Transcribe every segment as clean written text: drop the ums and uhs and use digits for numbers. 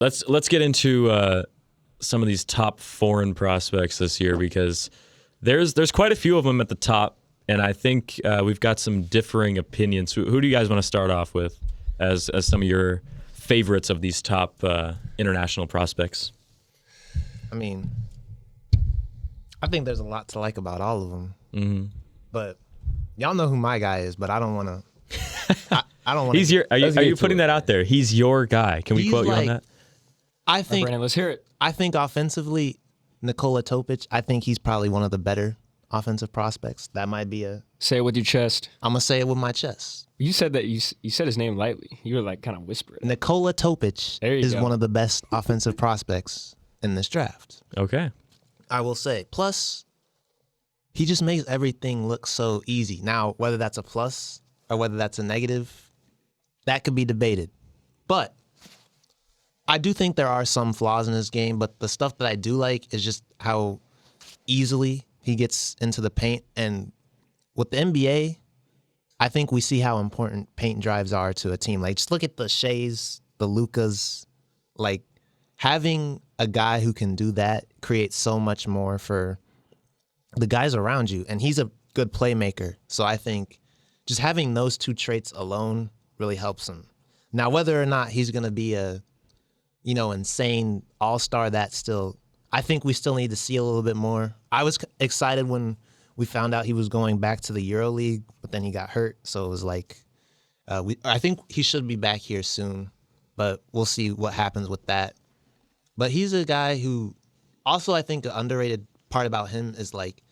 let's get into some of these top foreign prospects this year, because there's quite a few of them at the top, and I think we've got some differing opinions. Who do you guys want to start off with as some of your favorites of these top international prospects? I mean, I think there's a lot to like about all of them. Mm-hmm. But y'all know who my guy is, but I don't want to. I don't want to. Are you putting that out there? He's your guy. Can we quote you on that? I think. Branden, let's hear it. I think offensively, Nikola Topic, I think he's probably one of the better offensive prospects. That might be a. Say it with your chest. I'm gonna say it with my chest. You said that you said his name lightly. You were like kind of whispering. Nikola Topic is go. one of the best offensive prospects in this draft. Okay. I will say. Plus, he just makes everything look so easy. Now, whether that's a plus or whether that's a negative, that could be debated. But I do think there are some flaws in his game, but the stuff that I do like is just how easily he gets into the paint. And with the NBA, I think we see how important paint drives are to a team. Like, just look at the Shays, the Lukas. Like, having a guy who can do that creates so much more for the guys around you. And he's a good playmaker. So I think just having those two traits alone really helps him. Now, whether or not he's going to be a, insane all-star, I think we still need to see a little bit more. I was excited when we found out he was going back to the EuroLeague, but then he got hurt. So it was like, I think he should be back here soon, but we'll see what happens with that. But he's a guy who also, I think, an underrated part about him is, like,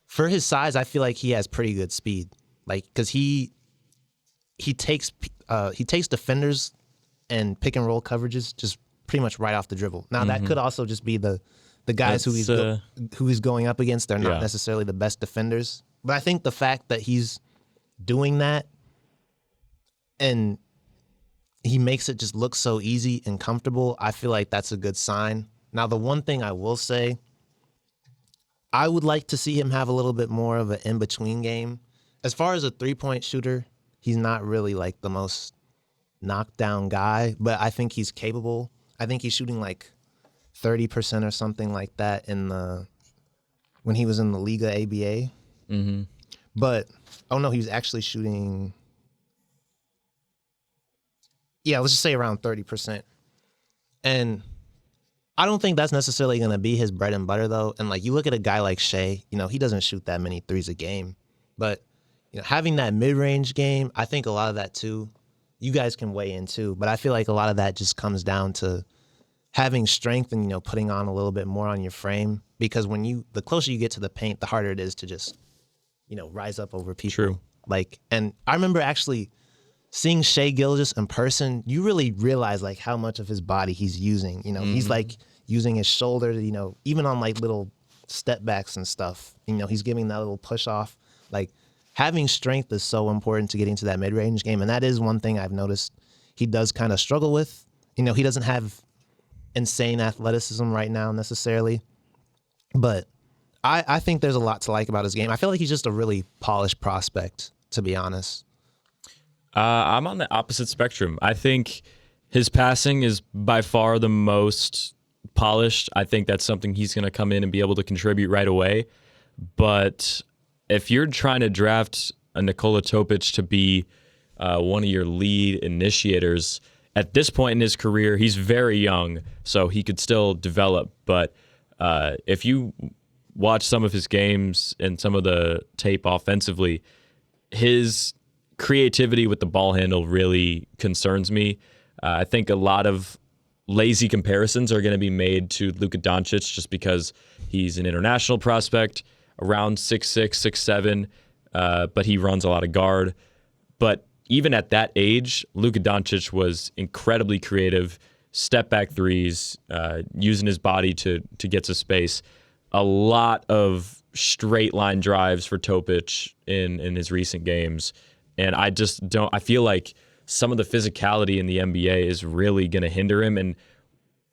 for his size, I feel like he has pretty good speed. Like, because he takes defenders and pick and roll coverages just pretty much right off the dribble. Now, that could also just be the guys who he's going up against. They're not necessarily the best defenders. But I think the fact that he's doing that and he makes it just look so easy and comfortable, I feel like that's a good sign. Now, the one thing I will say, I would like to see him have a little bit more of an in-between game. As far as a three-point shooter, he's not really like the most knockdown guy, but I think he's capable. I think he's shooting like 30% or something like that when he was in the Liga ABA. Mm-hmm. But, he was actually shooting, let's just say around 30%. And I don't think that's necessarily going to be his bread and butter, though. And, like, you look at a guy like Shea, he doesn't shoot that many threes a game. But, having that mid-range game, I think a lot of that, too, you guys can weigh in, too. But I feel like a lot of that just comes down to having strength and, putting on a little bit more on your frame. Because the closer you get to the paint, the harder it is to just, rise up over people. True. Like, and I remember actually seeing Shai Gilgeous in person, you really realize like how much of his body he's using. He's like using his shoulder, even on like little step backs and stuff. He's giving that little push off. Like, having strength is so important to getting to that mid-range game, and that is one thing I've noticed he does kind of struggle with. He doesn't have insane athleticism right now necessarily, but I think there's a lot to like about his game. I feel like he's just a really polished prospect, to be honest. I'm on the opposite spectrum. I think his passing is by far the most polished. I think that's something he's going to come in and be able to contribute right away. But if you're trying to draft a Nikola Topic to be one of your lead initiators, at this point in his career, he's very young, so he could still develop. But if you watch some of his games and some of the tape offensively, his creativity with the ball handle really concerns me. I think a lot of lazy comparisons are going to be made to Luka Doncic just because he's an international prospect, around 6'6", 6'7", but he runs a lot of guard. But even at that age, Luka Doncic was incredibly creative, step-back threes, using his body to get to space. A lot of straight-line drives for Topic in his recent games. And I feel like some of the physicality in the NBA is really going to hinder him. And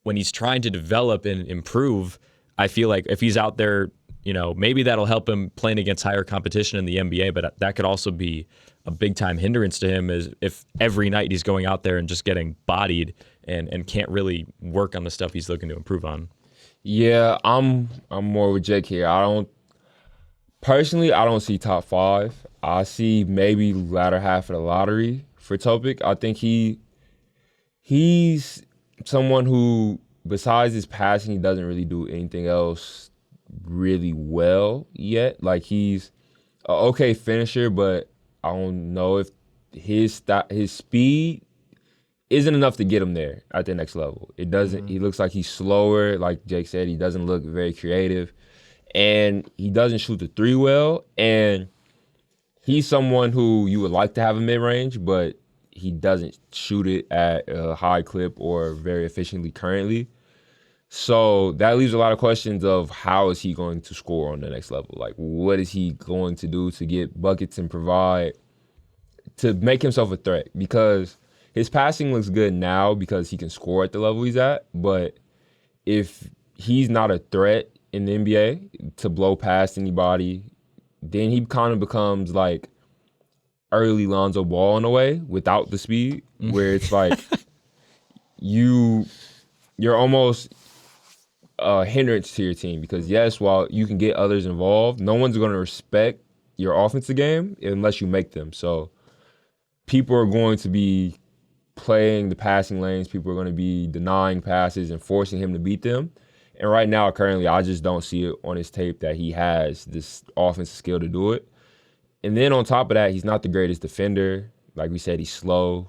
when he's trying to develop and improve, I feel like if he's out there, maybe that'll help him playing against higher competition in the NBA, but that could also be a big time hindrance to him is if every night he's going out there and just getting bodied and can't really work on the stuff he's looking to improve on. Yeah, I'm more with Jake here. I don't see top 5. I see maybe latter half of the lottery for Topic. I think he's someone who, besides his passing, he doesn't really do anything else really well yet. Like, he's an okay finisher, but I don't know if his speed isn't enough to get him there at the next level. It doesn't. He looks like he's slower. Like Jake said, he doesn't look very creative, and he doesn't shoot the 3 well. And he's someone who you would like to have a mid-range, but he doesn't shoot it at a high clip or very efficiently currently. So that leaves a lot of questions of how is he going to score on the next level? Like, what is he going to do to get buckets and provide, to make himself a threat? Because his passing looks good now because he can score at the level he's at. But if he's not a threat in the NBA to blow past anybody, then he kind of becomes like early Lonzo Ball in a way without the speed, where it's like you're almost a hindrance to your team because, yes, while you can get others involved, no one's going to respect your offensive game unless you make them. So people are going to be playing the passing lanes. People are going to be denying passes and forcing him to beat them. And right now, currently, I just don't see it on his tape that he has this offensive skill to do it. And then on top of that, he's not the greatest defender. Like we said, he's slow.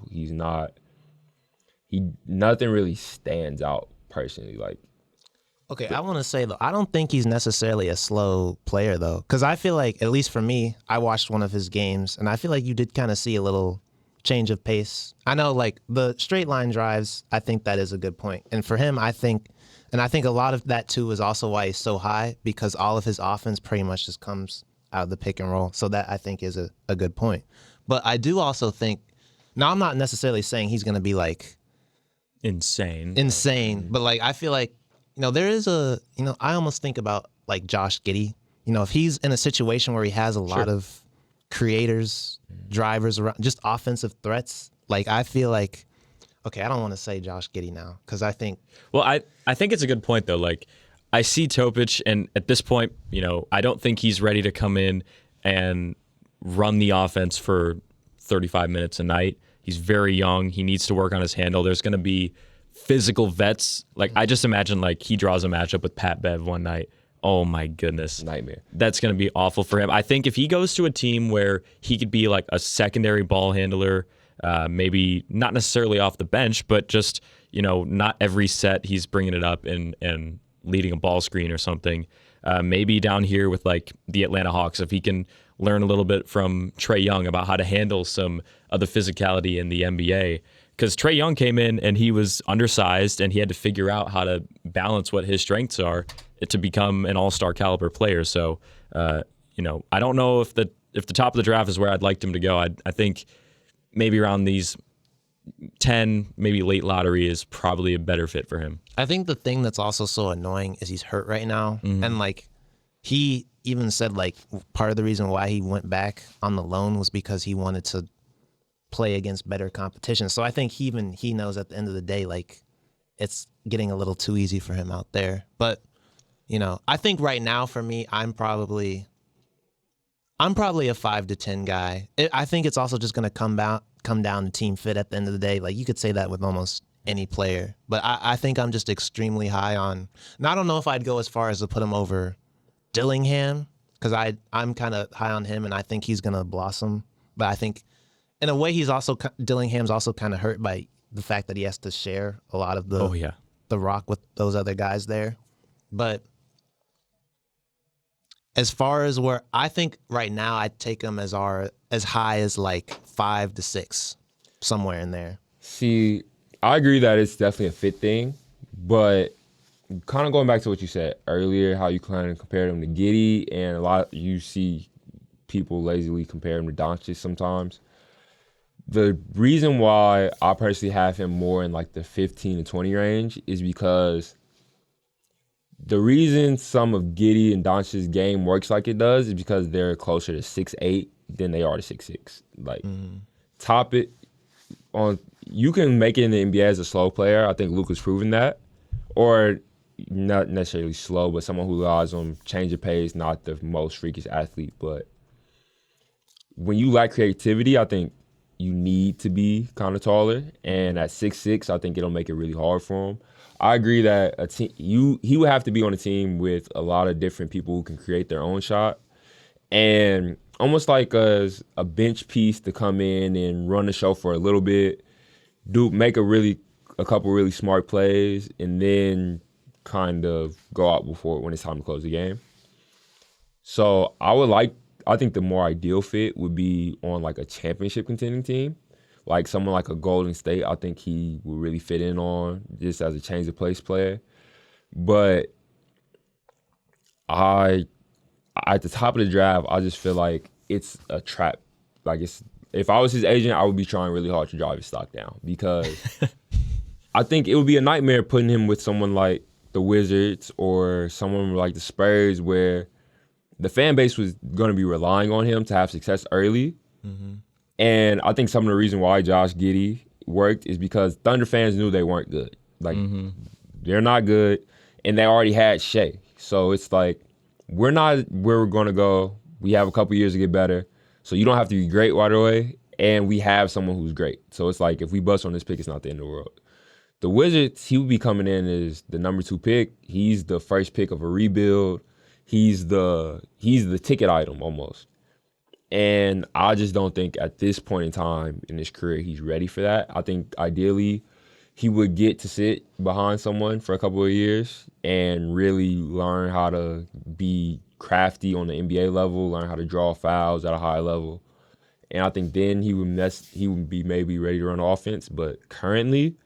Nothing really stands out personally. Like, Okay, I want to say, though, I don't think he's necessarily a slow player, though. Because I feel like, at least for me, I watched one of his games, and I feel like you did kind of see a little change of pace. I know, like, the straight line drives, I think that is a good point. And for him, I think a lot of that, too, is also why he's so high, because all of his offense pretty much just comes out of the pick and roll. So that, I think, is a good point. But I do also think, now I'm not necessarily saying he's going to be, like, Insane. But, like, I feel like, there is I almost think about like Josh Giddey. If he's in a situation where he has a lot of creators, drivers around, just offensive threats, like I feel like, okay, I don't want to say Josh Giddey now because I think. Well, I think it's a good point though. Like I see Topić, and at this point, I don't think he's ready to come in and run the offense for 35 minutes a night. He's very young. He needs to work on his handle. There's going to be physical vets. Like I just imagine like he draws a matchup with Pat Bev one night. Oh my goodness. Nightmare. That's going to be awful for him. I think if he goes to a team where he could be like a secondary ball handler, maybe not necessarily off the bench, but just, not every set he's bringing it up and leading a ball screen or something. Maybe down here with like the Atlanta Hawks, if he can learn a little bit from Trae Young about how to handle some of the physicality in the NBA. Because Trae Young came in and he was undersized and he had to figure out how to balance what his strengths are to become an all-star caliber player. So, I don't know if the top of the draft is where I'd like him to go. I think maybe around these 10, maybe late lottery is probably a better fit for him. I think the thing that's also so annoying is he's hurt right now. And like he even said like part of the reason why he went back on the loan was because he wanted to play against better competition. So I think he knows at the end of the day, like it's getting a little too easy for him out there. But, I think right now for me, I'm probably a 5 to 10 guy. I think it's also just going to come down to team fit at the end of the day. Like you could say that with almost any player, but I think I'm just extremely high on, and I don't know if I'd go as far as to put him over Dillingham because I'm kind of high on him and I think he's going to blossom. But I think in a way, Dillingham's also kind of hurt by the fact that he has to share a lot of the rock with those other guys there. But as far as where I think right now, I'd take him as high as like 5 to 6, somewhere in there. See, I agree that it's definitely a fit thing, but kind of going back to what you said earlier, how you kind of compared him to Giddey, and you see people lazily compare him to Doncic sometimes. The reason why I personally have him more in like the 15 to 20 range is because the reason some of Giddey and Doncic's game works like it does is because they're closer to 6'8" than they are to 6'6". Like, Topić, you can make it in the NBA as a slow player. I think Luka's proven that. Or not necessarily slow, but someone who relies on change of pace, not the most freakish athlete. But when you lack creativity, I think you need to be kind of taller. And at 6'6", I think it'll make it really hard for him. I agree that he would have to be on a team with a lot of different people who can create their own shot. And almost like a bench piece to come in and run the show for a little bit, make a couple really smart plays, and then kind of go out when it's time to close the game. So I think the more ideal fit would be on like a championship contending team. Like someone like a Golden State, I think he would really fit in on just as a change of pace player. But at the top of the draft, I just feel like it's a trap. Like if I was his agent, I would be trying really hard to drive his stock down because I think it would be a nightmare putting him with someone like the Wizards or someone like the Spurs where the fan base was going to be relying on him to have success early. Mm-hmm. And I think some of the reason why Josh Giddey worked is because Thunder fans knew they weren't good. Like, they're not good, and they already had Shea. So it's like, we're not where we're going to go. We have a couple years to get better. So you don't have to be great right away, and we have someone who's great. So it's like, if we bust on this pick, it's not the end of the world. The Wizards, he would be coming in as the number 2 pick. He's the first pick of a rebuild. He's the ticket item almost. And I just don't think at this point in time in his career he's ready for that. I think ideally he would get to sit behind someone for a couple of years and really learn how to be crafty on the NBA level, learn how to draw fouls at a high level. And I think then he would be maybe ready to run offense. But currently,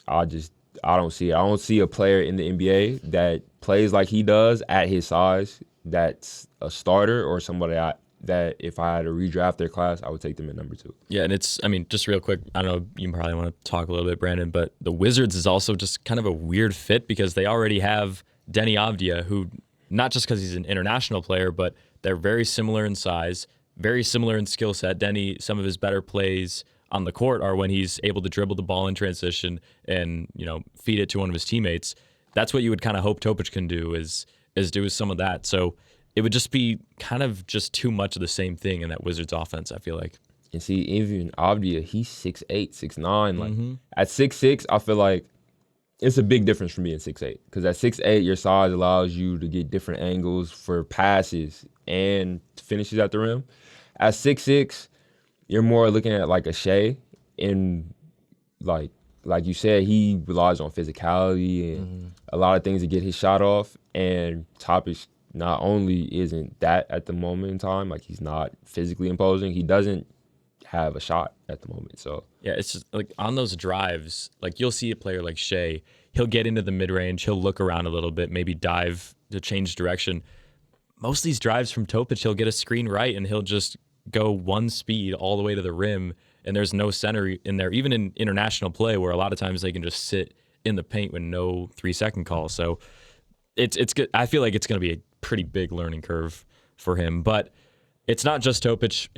I don't see it. I don't see a player in the NBA that plays like he does at his size that's a starter or somebody that if I had to redraft their class, I would take them at number 2. Yeah, and just real quick, I don't know, you probably want to talk a little bit, Brandon, but the Wizards is also just kind of a weird fit because they already have Denny Avdia, who, not just because he's an international player, but they're very similar in size, very similar in skill set. Denny, some of his better plays on the court are when he's able to dribble the ball in transition and, feed it to one of his teammates. That's what you would kind of hope Topić can do is do some of that. So it would just be kind of just too much of the same thing in that Wizards offense, I feel like. And see, even Avdia, he's 6'8", 6'9". Like, at 6'6", I feel like it's a big difference from being 6'8". Because at 6'8", your size allows you to get different angles for passes and finishes at the rim. At 6'6", you're more looking at like a Shea. And like you said, he relies on physicality and a lot of things to get his shot off. And Topić not only isn't that at the moment in time, like he's not physically imposing, he doesn't have a shot at the moment. So yeah, it's just like on those drives, like you'll see a player like Shea, he'll get into the mid-range, he'll look around a little bit, maybe dive to change direction. Most of these drives from Topić, he'll get a screen right and he'll just go one speed all the way to the rim, and there's no center in there, even in international play where a lot of times they can just sit in the paint with no 3-second call. So it's good. I feel like it's going to be a pretty big learning curve for him, but it's not just Topić.